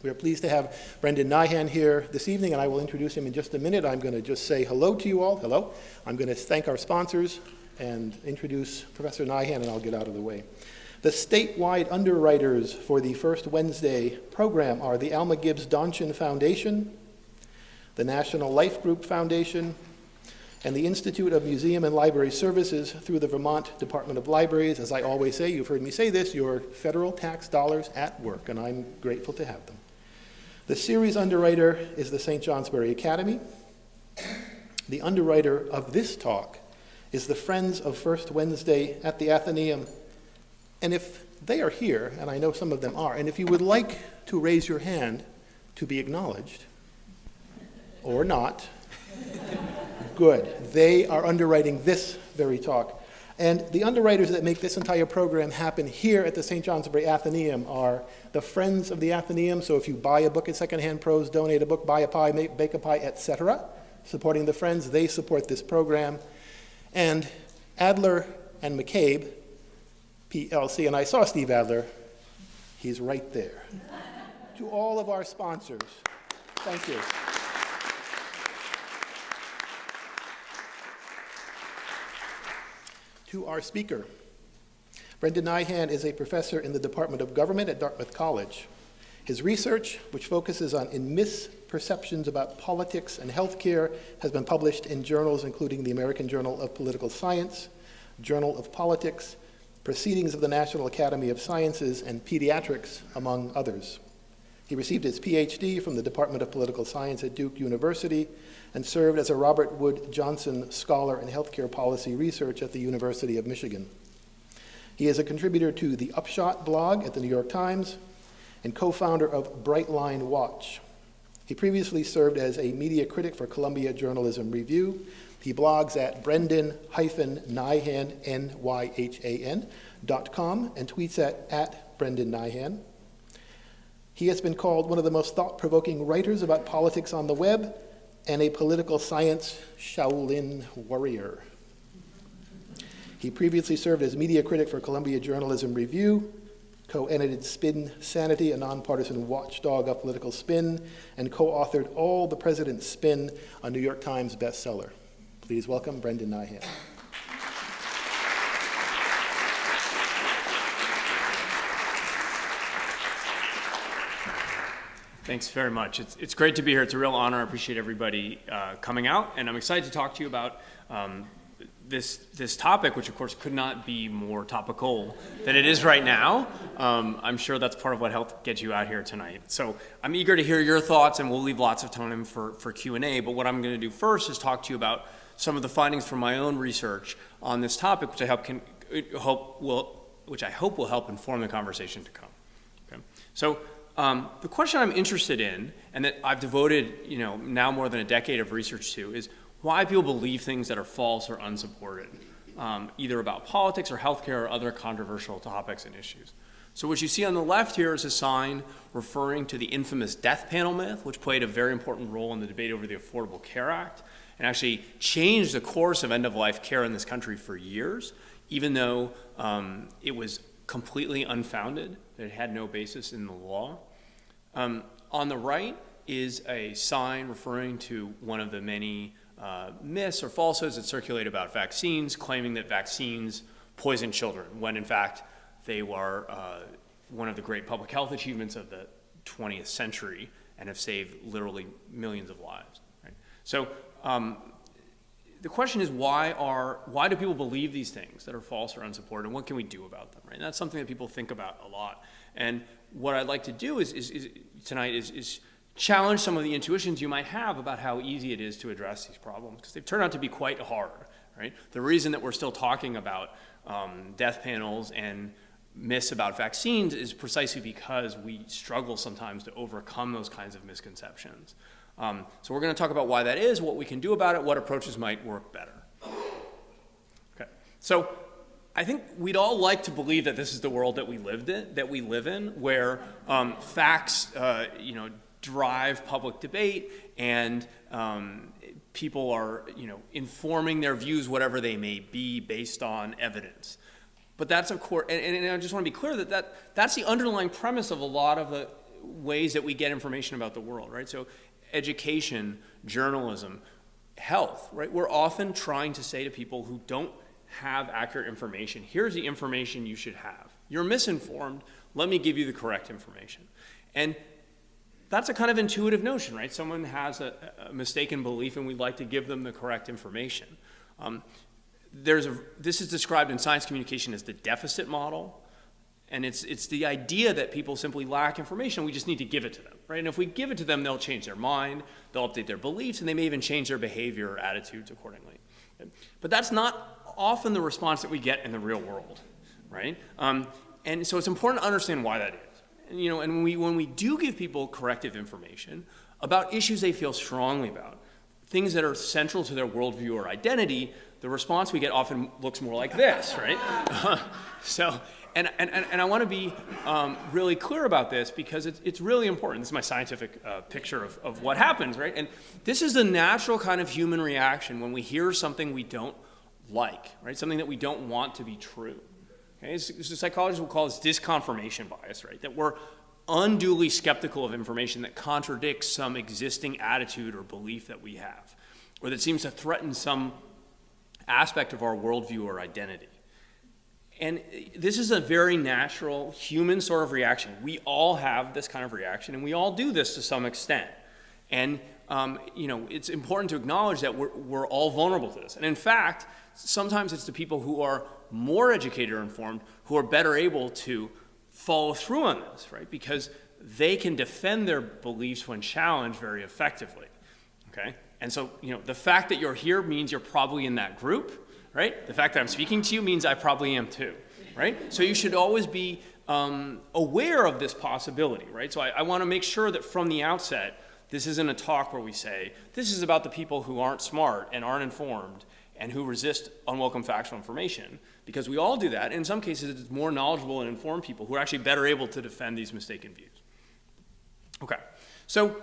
We are pleased to have Brendan Nyhan here this evening, and I will introduce him in just a minute. I'm going to just say hello to you all. Hello. I'm going to thank our sponsors and introduce Professor Nyhan, and I'll get out of the way. The statewide underwriters for the first Wednesday program are the Alma Gibbs Donchen Foundation, the National Life Group Foundation, and the Institute of Museum and Library Services through the Vermont Department of Libraries. As I always say, you've heard me say this, your federal tax dollars at work, and I'm grateful to have them. The series underwriter is the St. Johnsbury Academy. The underwriter of this talk is the Friends of First Wednesday at the Athenaeum. And if they are here, and I know some of them are, and if you would like to raise your hand to be acknowledged, or not, good. They are underwriting this very talk. And the underwriters that make this entire program happen here at the St. Johnsbury Athenaeum are the Friends of the Athenaeum. So if you buy a book at Secondhand Prose, donate a book, buy a pie, bake a pie, etc., supporting the Friends, they support this program. And Adler and McCabe, PLC, and I saw Steve Adler, he's right there. To all of our sponsors, thank you. To our speaker, Brendan Nyhan is a professor in the Department of Government at Dartmouth College. His research, which focuses on misperceptions about politics and healthcare, has been published in journals including the American Journal of Political Science, Journal of Politics, Proceedings of the National Academy of Sciences, and Pediatrics, among others. He received his PhD from the Department of Political Science at Duke University and served as a Robert Wood Johnson Scholar in Healthcare Policy Research at the University of Michigan. He is a contributor to the Upshot blog at the New York Times and co-founder of Brightline Watch. He previously served as a media critic for Columbia Journalism Review. He blogs at Brendan-Nyhan, Nyhan.com, and tweets at Brendan Nyhan. He has been called one of the most thought-provoking writers about politics on the web and a political science Shaolin warrior. He previously served as media critic for Columbia Journalism Review, co-edited Spin Sanity, a nonpartisan watchdog of political spin, and co-authored All the President's Spin, a New York Times bestseller. Please welcome Brendan Nyhan. Thanks very much. It's great to be here. It's a real honor. I appreciate everybody coming out, and I'm excited to talk to you about this topic, which of course could not be more topical than it is right now. I'm sure that's part of what helped get you out here tonight. So I'm eager to hear your thoughts, and we'll leave lots of time for Q&A, but what I'm going to do first is talk to you about some of the findings from my own research on this topic, which I hope will help inform the conversation to come. Okay? So the question I'm interested in, and that I've devoted now more than a decade of research to, is why people believe things that are false or unsupported, either about politics or healthcare or other controversial topics and issues. So what you see on the left here is a sign referring to the infamous death panel myth, which played a very important role in the debate over the Affordable Care Act, and actually changed the course of end-of-life care in this country for years, even though it was completely unfounded, that it had no basis in the law. On the right is a sign referring to one of the many myths or falsehoods that circulate about vaccines, claiming that vaccines poison children, when in fact they were one of the great public health achievements of the 20th century and have saved literally millions of lives. Right? So the question is, why do people believe these things that are false or unsupported, and what can we do about them? Right? And that's something that people think about a lot. And what I'd like to do tonight is challenge some of the intuitions you might have about how easy it is to address these problems, because they've turned out to be quite hard. Right? The reason that we're still talking about death panels and myths about vaccines is precisely because we struggle sometimes to overcome those kinds of misconceptions. So we're going to talk about why that is, what we can do about it, what approaches might work better. Okay. So I think we'd all like to believe that this is the world that we live in, where facts, drive public debate, and people are, informing their views, whatever they may be, based on evidence. But that's, of course, and I just want to be clear that that's the underlying premise of a lot of ways that we get information about the world, right? So education, journalism, health, right? We're often trying to say to people who don't have accurate information, here's the information you should have. You're misinformed, let me give you the correct information. And that's a kind of intuitive notion, right? Someone has a mistaken belief and we'd like to give them the correct information. This is described in science communication as the deficit model. And it's the idea that people simply lack information, we just need to give it to them, right? And if we give it to them, they'll change their mind, they'll update their beliefs, and they may even change their behavior or attitudes accordingly. But that's not often the response that we get in the real world, right? And so it's important to understand why that is. And, and when we do give people corrective information about issues they feel strongly about, things that are central to their worldview or identity, the response we get often looks more like this, right? And I want to be really clear about this because it's really important. This is my scientific picture of what happens, right? And this is the natural kind of human reaction when we hear something we don't like, right? Something that we don't want to be true. Okay? So psychologists will call this disconfirmation bias, right? That we're unduly skeptical of information that contradicts some existing attitude or belief that we have, or that seems to threaten some aspect of our worldview or identity. And this is a very natural human sort of reaction. We all have this kind of reaction, and we all do this to some extent. And it's important to acknowledge that we're all vulnerable to this. And in fact, sometimes it's the people who are more educated or informed who are better able to follow through on this, right? Because they can defend their beliefs when challenged very effectively, okay? And so, the fact that you're here means you're probably in that group, right? The fact that I'm speaking to you means I probably am too, right? So you should always be aware of this possibility, right? So I want to make sure that from the outset, this isn't a talk where we say, this is about the people who aren't smart and aren't informed and who resist unwelcome factual information, because we all do that. In some cases, it's more knowledgeable and informed people who are actually better able to defend these mistaken views. Okay, so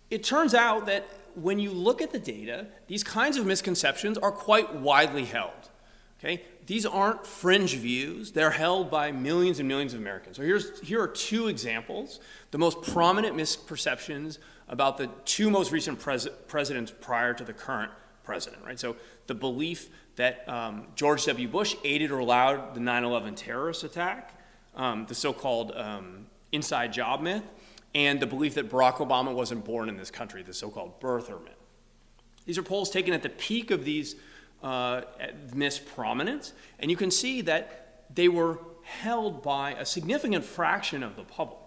it turns out that when you look at the data, these kinds of misconceptions are quite widely held. Okay? These aren't fringe views. They're held by millions and millions of Americans. So here are two examples, the most prominent misperceptions about the two most recent presidents prior to the current president. Right? So the belief that George W. Bush aided or allowed the 9/11 terrorist attack, the so-called inside job myth, and the belief that Barack Obama wasn't born in this country, the so-called birther myth. These are polls taken at the peak of these misprominence, and you can see that they were held by a significant fraction of the public.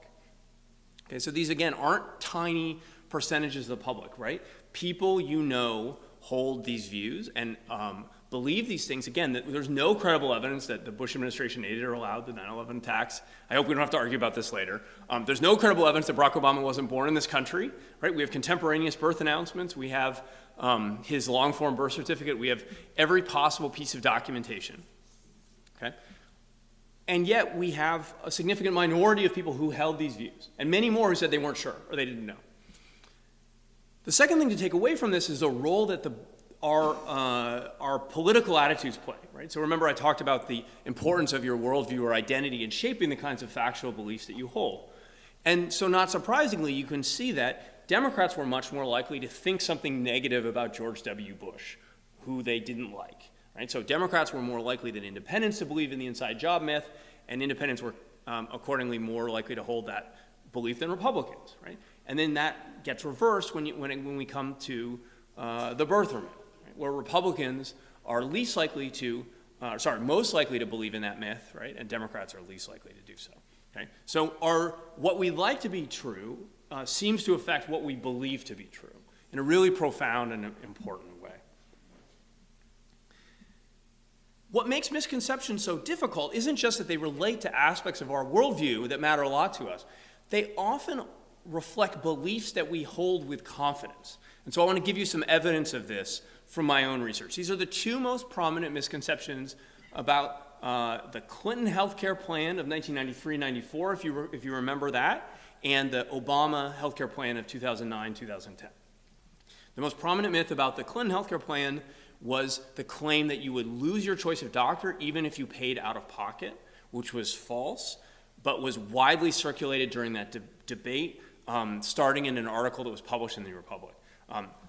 Okay, so these, again, aren't tiny percentages of the public, right? People hold these views and believe these things. Again, that there's no credible evidence that the Bush administration aided or allowed the 9/11 attacks. I hope we don't have to argue about this later. There's no credible evidence that Barack Obama wasn't born in this country, right? We have contemporaneous birth announcements. We have his long-form birth certificate. We have every possible piece of documentation, okay? And yet we have a significant minority of people who held these views, and many more who said they weren't sure or they didn't know. The second thing to take away from this is the role that our political attitudes play, right? So remember I talked about the importance of your worldview or identity in shaping the kinds of factual beliefs that you hold. And so not surprisingly, you can see that Democrats were much more likely to think something negative about George W. Bush, who they didn't like, right? So Democrats were more likely than independents to believe in the inside job myth, and independents were accordingly more likely to hold that belief than Republicans, right? And then that gets reversed when we come to the birther myth, right? Where Republicans are most likely to believe in that myth, right? And Democrats are least likely to do so. Okay? So what we like to be true seems to affect what we believe to be true in a really profound and important way. What makes misconceptions so difficult isn't just that they relate to aspects of our worldview that matter a lot to us. They often reflect beliefs that we hold with confidence. And so I want to give you some evidence of this from my own research. These are the two most prominent misconceptions about the Clinton healthcare plan of 1993-94, if you remember that, and the Obama healthcare plan of 2009-2010. The most prominent myth about the Clinton healthcare plan was the claim that you would lose your choice of doctor even if you paid out of pocket, which was false. but was widely circulated during that debate, starting in an article that was published in the New Republic.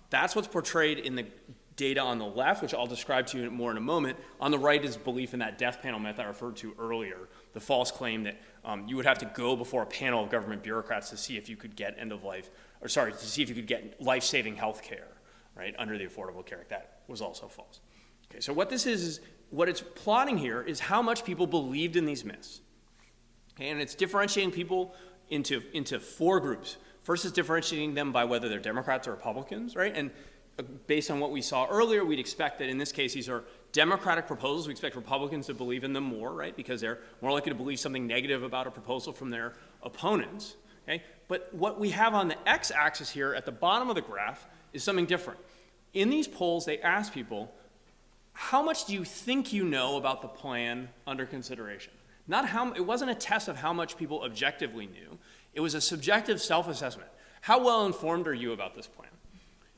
That's what's portrayed in the data on the left, which I'll describe to you more in a moment. On the right is belief in that death panel myth I referred to earlier, the false claim that you would have to go before a panel of government bureaucrats to see if you could get to see if you could get life-saving health care, right, under the Affordable Care Act. That was also false. Okay, so what this is what it's plotting here is how much people believed in these myths. Okay, and it's differentiating people into four groups. First is differentiating them by whether they're Democrats or Republicans, right? And based on what we saw earlier, we'd expect that in this case, these are Democratic proposals. We expect Republicans to believe in them more, right? Because they're more likely to believe something negative about a proposal from their opponents, okay? But what we have on the x-axis here at the bottom of the graph is something different. In these polls, they ask people, how much do you think you know about the plan under consideration? It wasn't a test of how much people objectively knew. It was a subjective self-assessment. How well informed are you about this plan?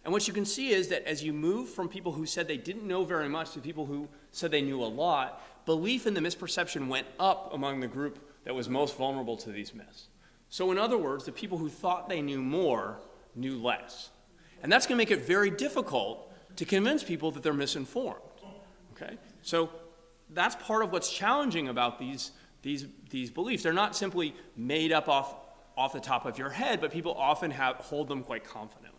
And what you can see is that as you move from people who said they didn't know very much to people who said they knew a lot, belief in the misperception went up among the group that was most vulnerable to these myths. So in other words, the people who thought they knew more knew less. And that's going to make it very difficult to convince people that they're misinformed. Okay? So that's part of what's challenging about these beliefs. They're not simply made up off the top of your head, but people often hold them quite confidently.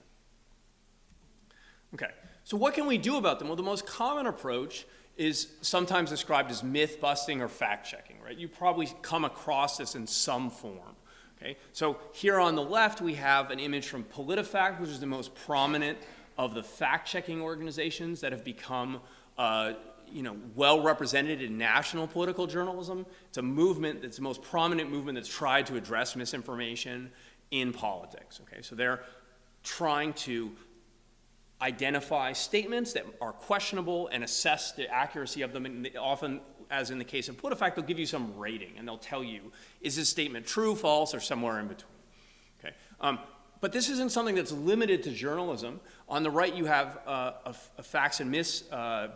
Okay, so what can we do about them? Well, the most common approach is sometimes described as myth busting or fact checking, right? You probably come across this in some form. Okay, so here on the left we have an image from PolitiFact, which is the most prominent of the fact checking organizations that have become well represented in national political journalism. It's a movement that's the most prominent movement that's tried to address misinformation in politics. Okay, so they're trying to identify statements that are questionable and assess the accuracy of them. And often, as in the case of PolitiFact, they'll give you some rating and they'll tell you, is this statement true, false, or somewhere in between? Okay. But this isn't something that's limited to journalism. On the right, you have a facts and myths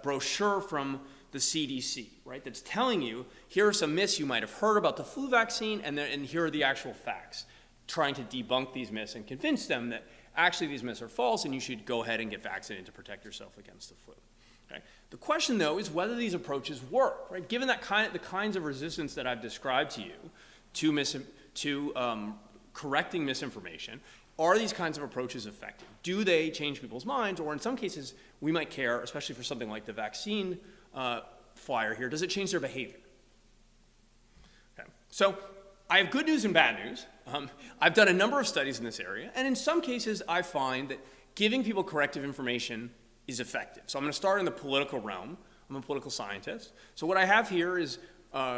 brochure from the CDC, right? That's telling you, here are some myths you might have heard about the flu vaccine, and here are the actual facts, trying to debunk these myths and convince them that actually these myths are false and you should go ahead and get vaccinated to protect yourself against the flu. Okay? The question, though, is whether these approaches work, right? Given that the kinds of resistance that I've described to you to correcting misinformation, are these kinds of approaches effective? Do they change people's minds? Or in some cases, we might care, especially for something like the vaccine flyer here, does it change their behavior? Okay. So I have good news and bad news. I've done a number of studies in this area, and in some cases I find that giving people corrective information is effective. So I'm going to start in the political realm. I'm a political scientist. So what I have here is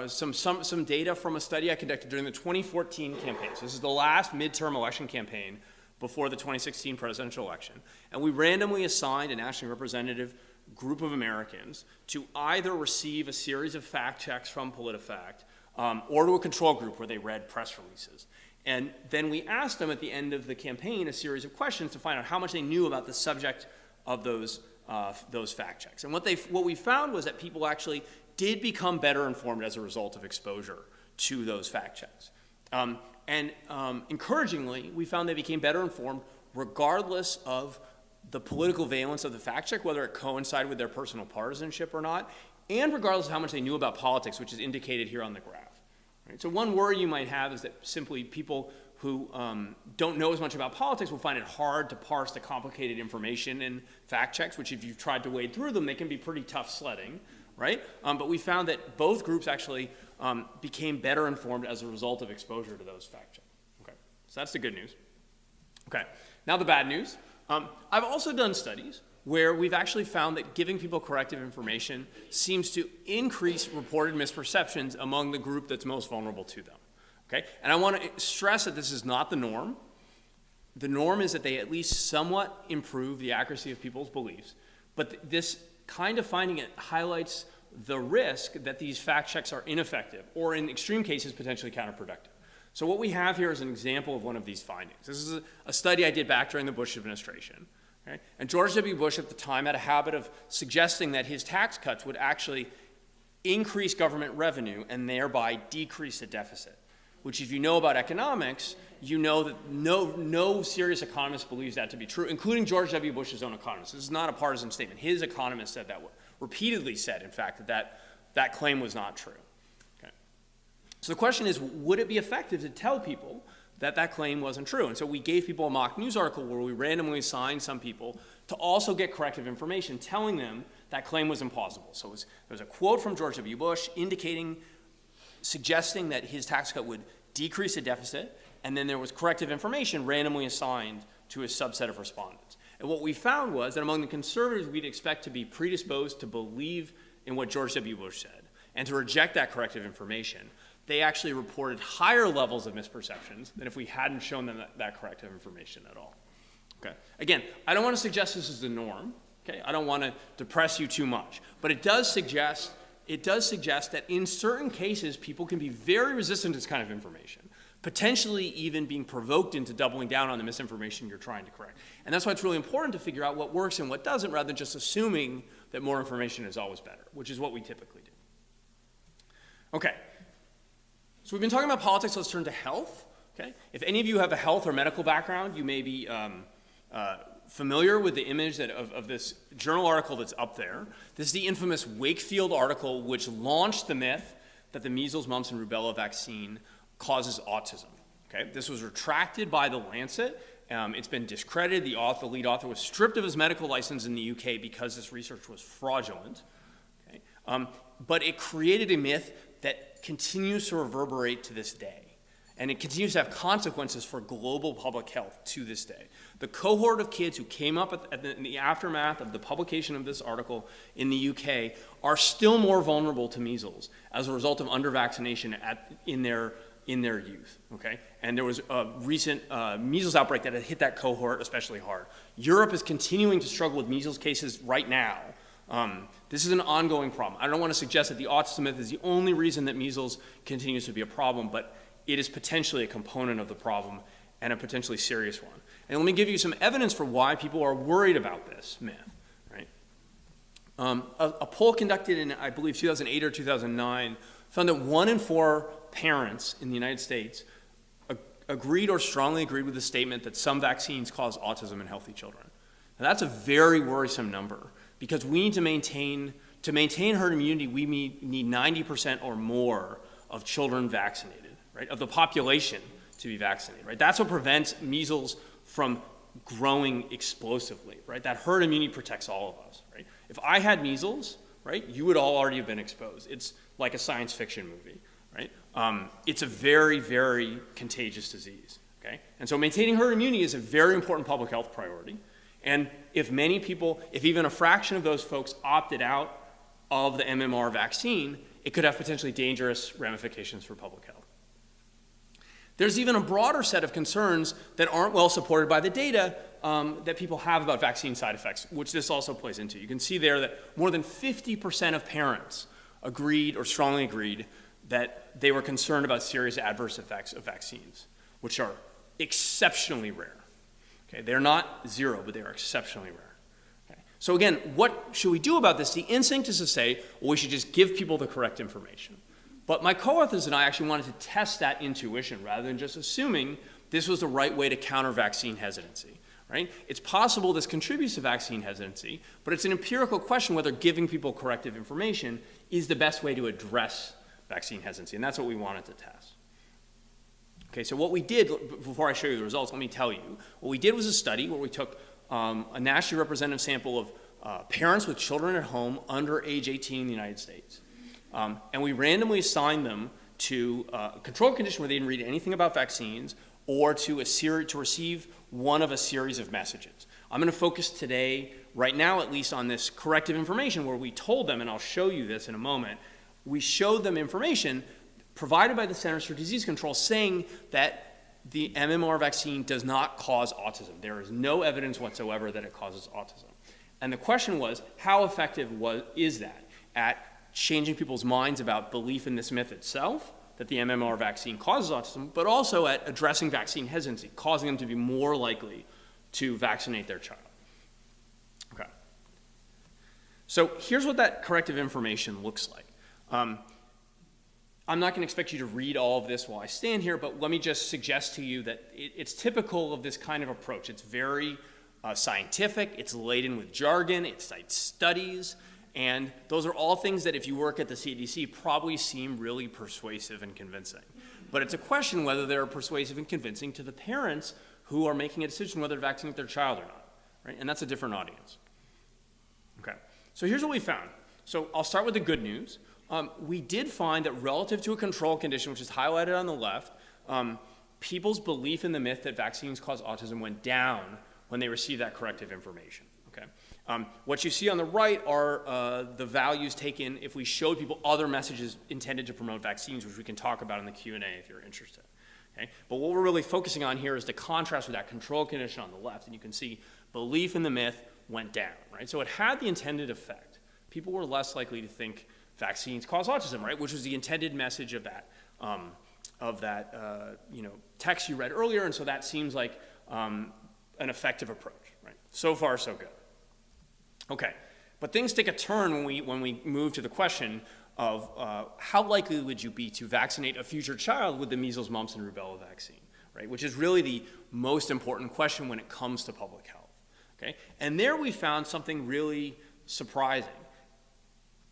some data from a study I conducted during the 2014 campaign. So this is the last midterm election campaign before the 2016 presidential election. And we randomly assigned a nationally representative group of Americans to either receive a series of fact checks from PolitiFact or to a control group where they read press releases. And then we asked them at the end of the campaign a series of questions to find out how much they knew about the subject of those fact checks. And what we found was that people actually did become better informed as a result of exposure to those fact checks. Encouragingly, we found they became better informed regardless of the political valence of the fact check, whether it coincided with their personal partisanship or not, and regardless of how much they knew about politics, which is indicated here on the graph. Right? So one worry you might have is that simply people who don't know as much about politics will find it hard to parse the complicated information in fact checks, which if you've tried to wade through them, they can be pretty tough sledding, right? But we found that both groups actually became better informed as a result of exposure to those fact checks. Okay, so that's the good news. Okay, now the bad news. I've also done studies where we've actually found that giving people corrective information seems to increase reported misperceptions among the group that's most vulnerable to them. Okay? And I want to stress that this is not the norm. The norm is that they at least somewhat improve the accuracy of people's beliefs. But this kind of finding it highlights the risk that these fact checks are ineffective or in extreme cases potentially counterproductive. So what we have here is an example of one of these findings. This is a study I did back during the Bush administration. Okay? And George W. Bush at the time had a habit of suggesting that his tax cuts would actually increase government revenue and thereby decrease the deficit. which if you know about economics, you know that no serious economist believes that to be true, including George W. Bush's own economist. This is not a partisan statement. His economist said that, repeatedly said, in fact, that claim was not true. Okay. So the question is, would it be effective to tell people that claim wasn't true? And so we gave people a mock news article where we randomly assigned some people to also get corrective information telling them that claim was implausible. So there was a quote from George W. Bush suggesting that his tax cut would decrease the deficit, and then there was corrective information randomly assigned to a subset of respondents. And what we found was that among the conservatives we'd expect to be predisposed to believe in what George W. Bush said and to reject that corrective information, they actually reported higher levels of misperceptions than if we hadn't shown them that corrective information at all. Okay. Again, I don't want to suggest this is the norm. Okay. I don't want to depress you too much, but it does suggest that in certain cases people can be very resistant to this kind of information, potentially even being provoked into doubling down on the misinformation you're trying to correct. And that's why it's really important to figure out what works and what doesn't, rather than just assuming that more information is always better, which is what we typically do. Okay. So we've been talking about politics. Let's turn to health. Okay. If any of you have a health or medical background, you may be familiar with the image of this journal article that's up there. This is the infamous Wakefield article, which launched the myth that the measles, mumps, and rubella vaccine causes autism. Okay. This was retracted by The Lancet. It's been discredited. The lead author was stripped of his medical license in the UK because this research was fraudulent. Okay. But it created a myth that continues to reverberate to this day. And it continues to have consequences for global public health to this day. The cohort of kids who came up in the aftermath of the publication of this article in the UK are still more vulnerable to measles as a result of under-vaccination in their youth. Okay? And there was a recent measles outbreak that had hit that cohort especially hard. Europe is continuing to struggle with measles cases right now. This is an ongoing problem. I don't want to suggest that the autism myth is the only reason that measles continues to be a problem, but it is potentially a component of the problem and a potentially serious one. And let me give you some evidence for why people are worried about this myth. Right? A poll conducted in, I believe, 2008 or 2009 found that 1 in 4 parents in the United States agreed or strongly agreed with the statement that some vaccines cause autism in healthy children. Now, that's a very worrisome number, because we need to maintain herd immunity, we need 90% or more of children vaccinated, right? Of the population to be vaccinated, right? That's what prevents measles from growing explosively, right? That herd immunity protects all of us, right? If I had measles, right, you would all already have been exposed. It's like a science fiction movie, right? It's a very, very contagious disease, okay? And so maintaining herd immunity is a very important public health priority. And if many people, if even a fraction of those folks opted out of the MMR vaccine, it could have potentially dangerous ramifications for public health. There's even a broader set of concerns that aren't well supported by the data that people have about vaccine side effects, which this also plays into. You can see there that more than 50% of parents agreed or strongly agreed that they were concerned about serious adverse effects of vaccines, which are exceptionally rare. Okay, they're not zero, but they are exceptionally rare. Okay. So again, what should we do about this? The instinct is to say, well, we should just give people the correct information. But my co-authors and I actually wanted to test that intuition rather than just assuming this was the right way to counter vaccine hesitancy. Right? It's possible this contributes to vaccine hesitancy, but it's an empirical question whether giving people corrective information is the best way to address vaccine hesitancy, and that's what we wanted to test. Okay, so what we did, before I show you the results, let me tell you. What we did was a study where we took a nationally representative sample of parents with children at home under age 18 in the United States. And we randomly assigned them to a control condition where they didn't read anything about vaccines or to receive one of a series of messages. I'm going to focus today, right now at least, on this corrective information where we told them, and I'll show you this in a moment, we showed them information provided by the Centers for Disease Control saying that the MMR vaccine does not cause autism. There is no evidence whatsoever that it causes autism. And the question was, how effective is that at changing people's minds about belief in this myth itself, that the MMR vaccine causes autism, but also at addressing vaccine hesitancy, causing them to be more likely to vaccinate their child. Okay. So here's what that corrective information looks like. I'm not going to expect you to read all of this while I stand here, but let me just suggest to you that it's typical of this kind of approach. It's very scientific, it's laden with jargon, it cites studies, and those are all things that if you work at the CDC probably seem really persuasive and convincing. But it's a question whether they're persuasive and convincing to the parents who are making a decision whether to vaccinate their child or not, right? And that's a different audience. Okay, so here's what we found. So I'll start with the good news. We did find that relative to a control condition, which is highlighted on the left, people's belief in the myth that vaccines cause autism went down when they received that corrective information. Okay. What you see on the right are the values taken if we showed people other messages intended to promote vaccines, which we can talk about in the Q&A if you're interested. Okay. But what we're really focusing on here is the contrast with that control condition on the left, and you can see belief in the myth went down, right? So it had the intended effect. People were less likely to think vaccines cause autism, right? Which was the intended message of that text you read earlier, and so that seems like an effective approach, right? So far, so good. Okay, but things take a turn when we move to the question of how likely would you be to vaccinate a future child with the measles, mumps, and rubella vaccine, right? Which is really the most important question when it comes to public health. Okay, and there we found something really surprising.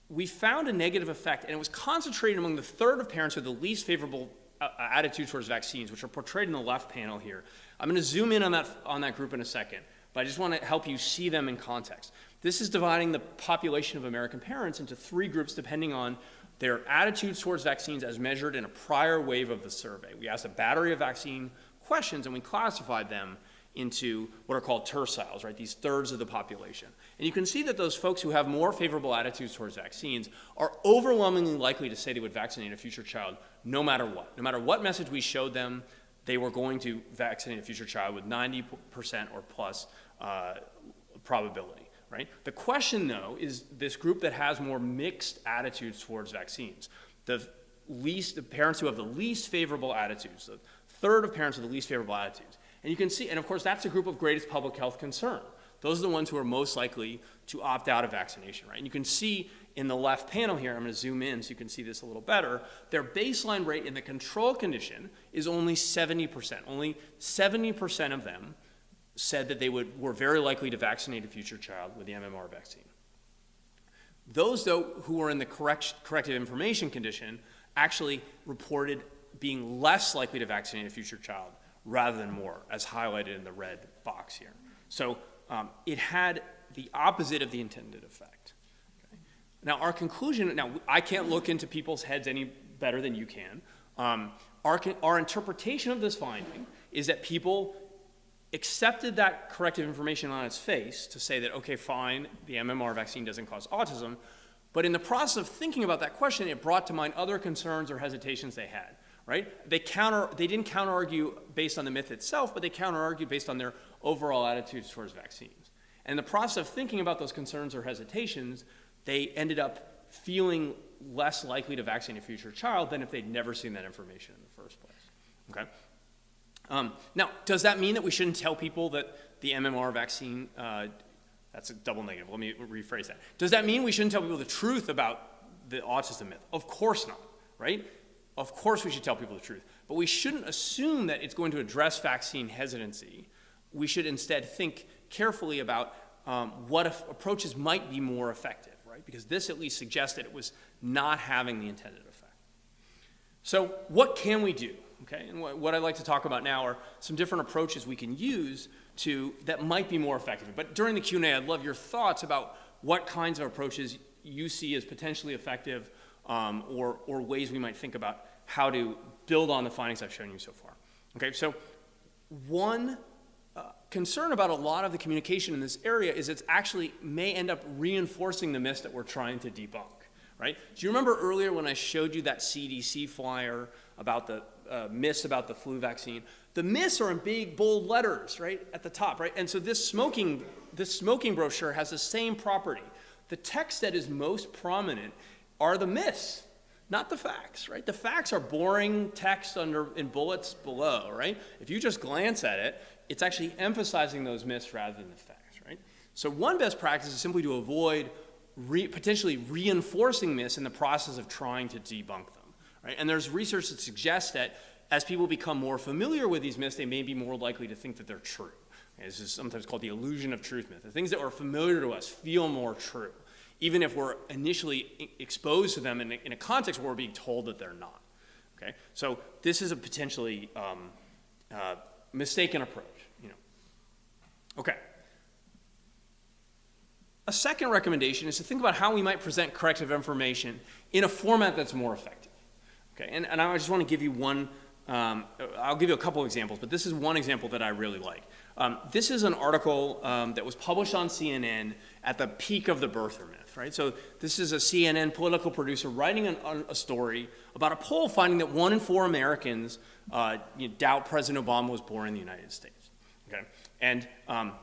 We found a negative effect, and it was concentrated among the third of parents with the least favorable attitude towards vaccines, which are portrayed in the left panel here. I'm going to zoom in on that group in a second, but I just want to help you see them in context. This is dividing the population of American parents into three groups depending on their attitudes towards vaccines as measured in a prior wave of the survey. We asked a battery of vaccine questions, and we classified them into what are called terciles, right? These thirds of the population. And you can see that those folks who have more favorable attitudes towards vaccines are overwhelmingly likely to say they would vaccinate a future child no matter what. No matter what message we showed them, they were going to vaccinate a future child with 90% or plus probability, right? The question, though, is this group that has more mixed attitudes towards vaccines. The parents who have the least favorable attitudes, the third of parents with the least favorable attitudes. And you can see, and of course, that's a group of greatest public health concern. Those are the ones who are most likely to opt out of vaccination, right? And you can see in the left panel here, I'm going to zoom in so you can see this a little better, their baseline rate in the control condition is only 70%. Only 70% of them said that they were very likely to vaccinate a future child with the MMR vaccine. Those, though, who were in the corrective information condition actually reported being less likely to vaccinate a future child rather than more, as highlighted in the red box here. So it had the opposite of the intended effect. Okay? Now, our conclusion, I can't look into people's heads any better than you can. Our interpretation of this finding is that people accepted that corrective information on its face to say that, okay, fine, the MMR vaccine doesn't cause autism, but in the process of thinking about that question, it brought to mind other concerns or hesitations they had. Right? They didn't counter-argue based on the myth itself, but they counter-argued based on their overall attitudes towards vaccines. And in the process of thinking about those concerns or hesitations, they ended up feeling less likely to vaccinate a future child than if they'd never seen that information in the first place. Okay? Now, does that mean that we shouldn't tell people that the MMR vaccine, that's a double negative, let me rephrase that. Does that mean we shouldn't tell people the truth about the autism myth? Of course not, right? Of course we should tell people the truth, but we shouldn't assume that it's going to address vaccine hesitancy. We should instead think carefully about what approaches might be more effective, right? Because this at least suggests that it was not having the intended effect. So what can we do? Okay, and what I'd like to talk about now are some different approaches we can use that might be more effective. But during the Q&A, I'd love your thoughts about what kinds of approaches you see as potentially effective or ways we might think about how to build on the findings I've shown you so far. Okay, so one concern about a lot of the communication in this area is it actually may end up reinforcing the myths that we're trying to debunk, right? Do you remember earlier when I showed you that CDC flyer about the myths about the flu vaccine? The myths are in big, bold letters, right, at the top, right? And so this smoking brochure has the same property. The text that is most prominent are the myths, not the facts, right? The facts are boring text in bullets below, right? If you just glance at it, it's actually emphasizing those myths rather than the facts, right? So one best practice is simply to avoid potentially reinforcing myths in the process of trying to debunk them, right? And there's research that suggests that as people become more familiar with these myths, they may be more likely to think that they're true. This is sometimes called the illusion of truth myth. The things that are familiar to us feel more true, even if we're initially exposed to them in a context where we're being told that they're not. Okay, so this is a potentially mistaken approach. Okay. A second recommendation is to think about how we might present corrective information in a format that's more effective. Okay, and I just want to give you one. I'll give you a couple examples, but this is one example that I really like. This is an article that was published on CNN at the peak of the birther myth, right? So this is a CNN political producer writing a story about a poll finding that 1 in 4 Americans doubt President Obama was born in the United States, okay? And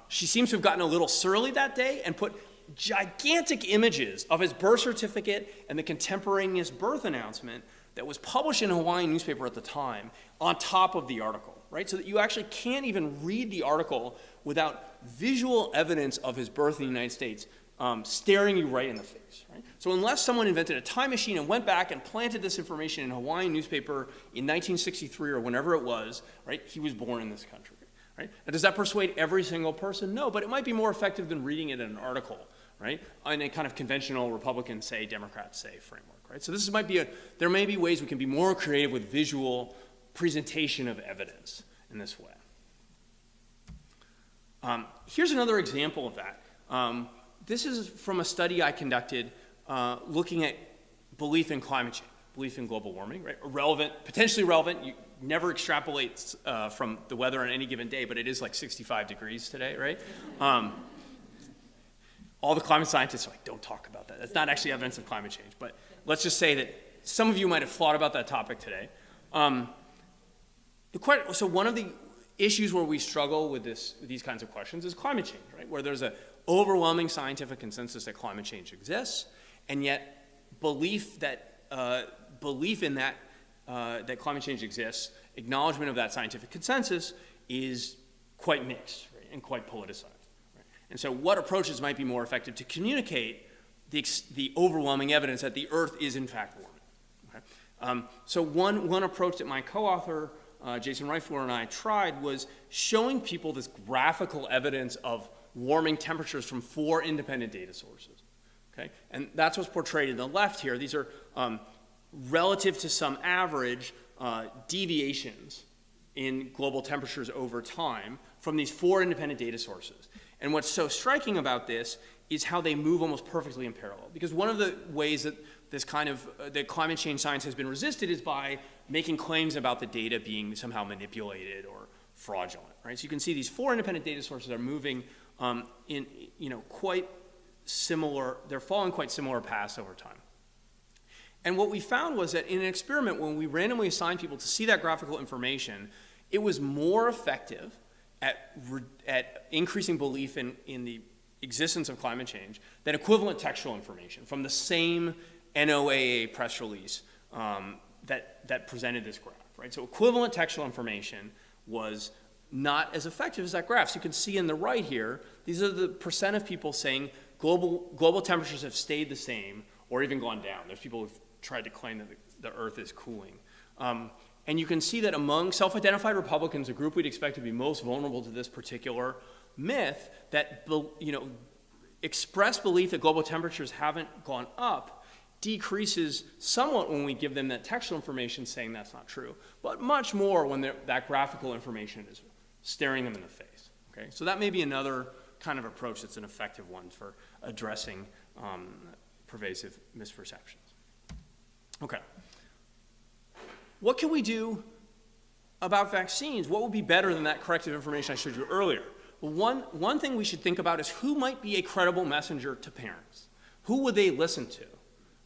she seems to have gotten a little surly that day and put gigantic images of his birth certificate and the contemporaneous birth announcement that was published in a Hawaiian newspaper at the time on top of the article, right? So that you actually can't even read the article without visual evidence of his birth in the United States staring you right in the face, right? So unless someone invented a time machine and went back and planted this information in a Hawaiian newspaper in 1963 or whenever it was, right, he was born in this country, right? Now, does that persuade every single person? No, but it might be more effective than reading it in an article, right, in a kind of conventional Republican say, Democrat say framework. Right? So this might be there may be ways we can be more creative with visual presentation of evidence in this way. Here's another example of that. This is from a study I conducted looking at belief in climate change, belief in global warming, right? Relevant, potentially relevant. You never extrapolate from the weather on any given day, but it is like 65 degrees today, right? All the climate scientists are like, don't talk about that. That's not actually evidence of climate change, but let's just say that some of you might have thought about that topic today. So one of the issues where we struggle with these kinds of questions is climate change, right? Where there's an overwhelming scientific consensus that climate change exists, and yet belief in that climate change exists, acknowledgement of that scientific consensus is quite mixed, right, and quite politicized. Right? And so what approaches might be more effective to communicate the overwhelming evidence that the Earth is in fact warming. Okay? So one approach that my co-author, Jason Reifler, and I tried was showing people this graphical evidence of warming temperatures from 4 independent data sources. Okay? And that's what's portrayed in the left here. These are relative to some average deviations in global temperatures over time from these 4 independent data sources. And what's so striking about this is how they move almost perfectly in parallel. Because one of the ways that this kind of that climate change science has been resisted is by making claims about the data being somehow manipulated or fraudulent, right? So you can see these 4 independent data sources are moving in quite similar. They're following quite similar paths over time. And what we found was that in an experiment, when we randomly assigned people to see that graphical information, it was more effective at increasing belief in the existence of climate change than equivalent textual information from the same NOAA press release that presented this graph, right? So equivalent textual information was not as effective as that graph. So you can see in the right here, these are the percent of people saying global temperatures have stayed the same or even gone down. There's people who've tried to claim that the Earth is cooling. And you can see that among self-identified Republicans, a group we'd expect to be most vulnerable to this particular myth, that express belief that global temperatures haven't gone up decreases somewhat when we give them that textual information saying that's not true, but much more when that graphical information is staring them in the face. Okay, so that may be another kind of approach that's an effective one for addressing pervasive misperceptions. Okay. What can we do about vaccines? What would be better than that corrective information I showed you earlier? Well, one thing we should think about is who might be a credible messenger to parents. Who would they listen to?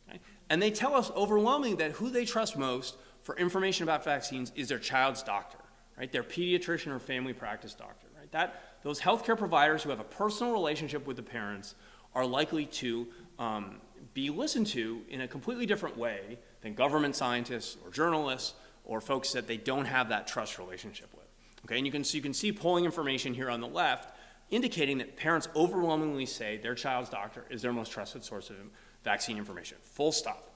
Okay? And they tell us overwhelmingly that who they trust most for information about vaccines is their child's doctor, right? Their pediatrician or family practice doctor, right? Those healthcare providers who have a personal relationship with the parents are likely to be listened to in a completely different way than government scientists or journalists or folks that they don't have that trust relationship with. Okay, and you can see polling information here on the left indicating that parents overwhelmingly say their child's doctor is their most trusted source of vaccine information, full stop.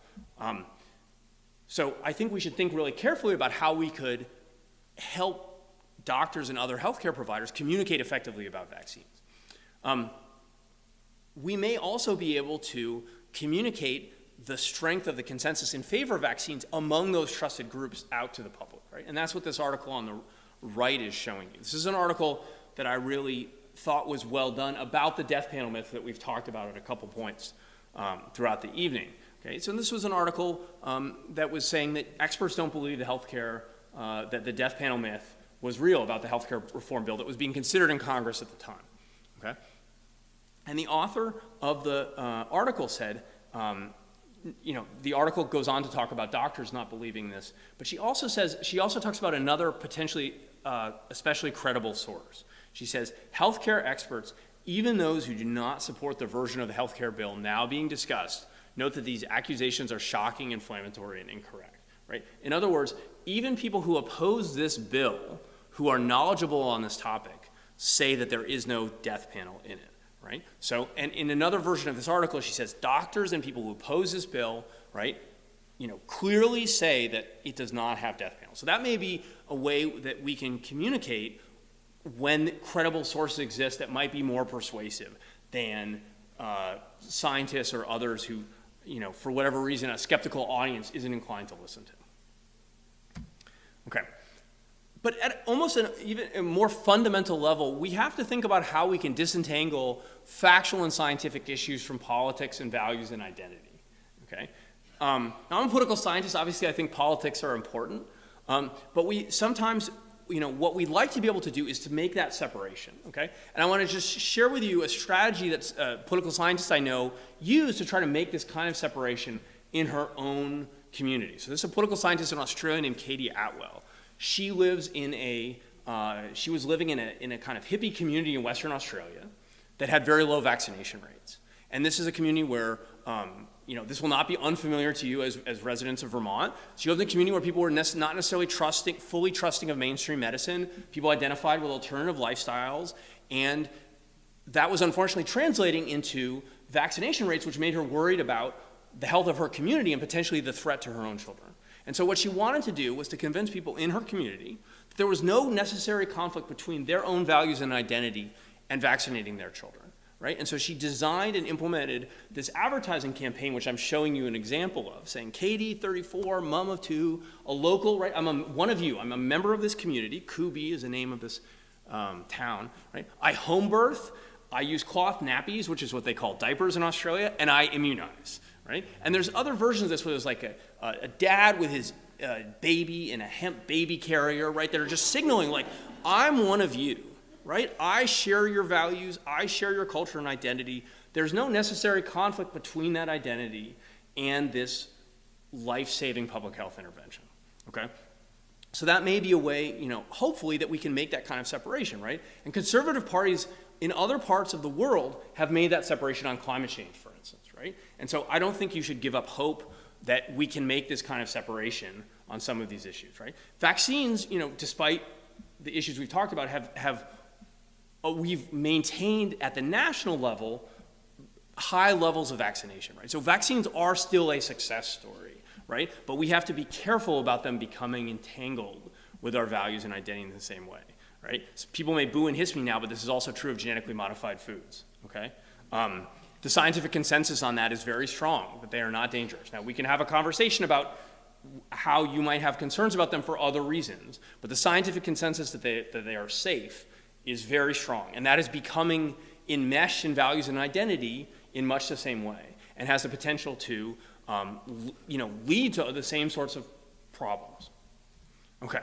So I think we should think really carefully about how we could help doctors and other healthcare providers communicate effectively about vaccines. We may also be able to communicate the strength of the consensus in favor of vaccines among those trusted groups out to the public, right? And that's what this article on the right is showing you. This is an article that I really thought was well done about the death panel myth that we've talked about at a couple points throughout the evening. Okay, so this was an article that was saying that experts don't believe the healthcare, that the death panel myth was real about the healthcare reform bill that was being considered in Congress at the time. Okay, and the author of the article said, the article goes on to talk about doctors not believing this, but she also talks about another potentially especially credible source. She says, healthcare experts, even those who do not support the version of the healthcare bill now being discussed, note that these accusations are shocking, inflammatory, and incorrect, right? In other words, even people who oppose this bill, who are knowledgeable on this topic, say that there is no death panel in it, right? So, and in another version of this article, she says, doctors and people who oppose this bill, right, clearly say that it does not have death panel. So that may be a way that we can communicate when credible sources exist that might be more persuasive than scientists or others who, for whatever reason, a skeptical audience isn't inclined to listen to. Okay. But at almost even a more fundamental level, we have to think about how we can disentangle factual and scientific issues from politics and values and identity. Okay. Now, I'm a political scientist. Obviously, I think politics are important. But we sometimes, what we'd like to be able to do is to make that separation. Okay. And I want to just share with you a strategy that political scientists I know use to try to make this kind of separation in her own community. So this is a political scientist in Australia named Katie Atwell. She lives she was living in a kind of hippie community in Western Australia that had very low vaccination rates. And this is a community where, this will not be unfamiliar to you as residents of Vermont. So you live in a community where people were not necessarily fully trusting of mainstream medicine. People identified with alternative lifestyles. And that was unfortunately translating into vaccination rates, which made her worried about the health of her community and potentially the threat to her own children. And so what she wanted to do was to convince people in her community that there was no necessary conflict between their own values and identity and vaccinating their children, right? And so she designed and implemented this advertising campaign, which I'm showing you an example of, saying, Katie, 34, mom of two, a local, right? One of you. I'm a member of this community. Kubi is the name of this town, right? I home birth. I use cloth nappies, which is what they call diapers in Australia, and I immunize. Right? And there's other versions of this where there's like a dad with his baby in a hemp baby carrier, right? That are just signaling like, I'm one of you, right? I share your values. I share your culture and identity. There's no necessary conflict between that identity and this life-saving public health intervention, okay? So that may be a way, hopefully that we can make that kind of separation, right? And conservative parties in other parts of the world have made that separation on climate change, for instance. Right? And so I don't think you should give up hope that we can make this kind of separation on some of these issues, right? Vaccines, despite the issues we've talked about, we've maintained at the national level high levels of vaccination, right? So vaccines are still a success story, right? But we have to be careful about them becoming entangled with our values and identity in the same way, right? So people may boo and hiss me now, but this is also true of genetically modified foods, okay? The scientific consensus on that is very strong, that they are not dangerous. Now, we can have a conversation about how you might have concerns about them for other reasons, but the scientific consensus that they are safe is very strong, and that is becoming enmeshed in values and identity in much the same way, and has the potential to lead to the same sorts of problems. Okay,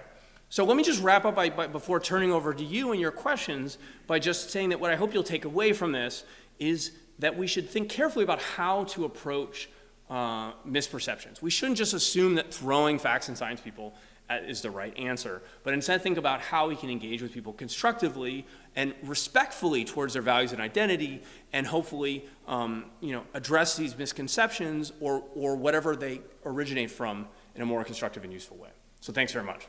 so let me just wrap up before turning over to you and your questions by just saying that what I hope you'll take away from this is that we should think carefully about how to approach misperceptions. We shouldn't just assume that throwing facts and science people is the right answer, but instead think about how we can engage with people constructively and respectfully towards their values and identity, and hopefully address these misconceptions or whatever they originate from in a more constructive and useful way. So thanks very much.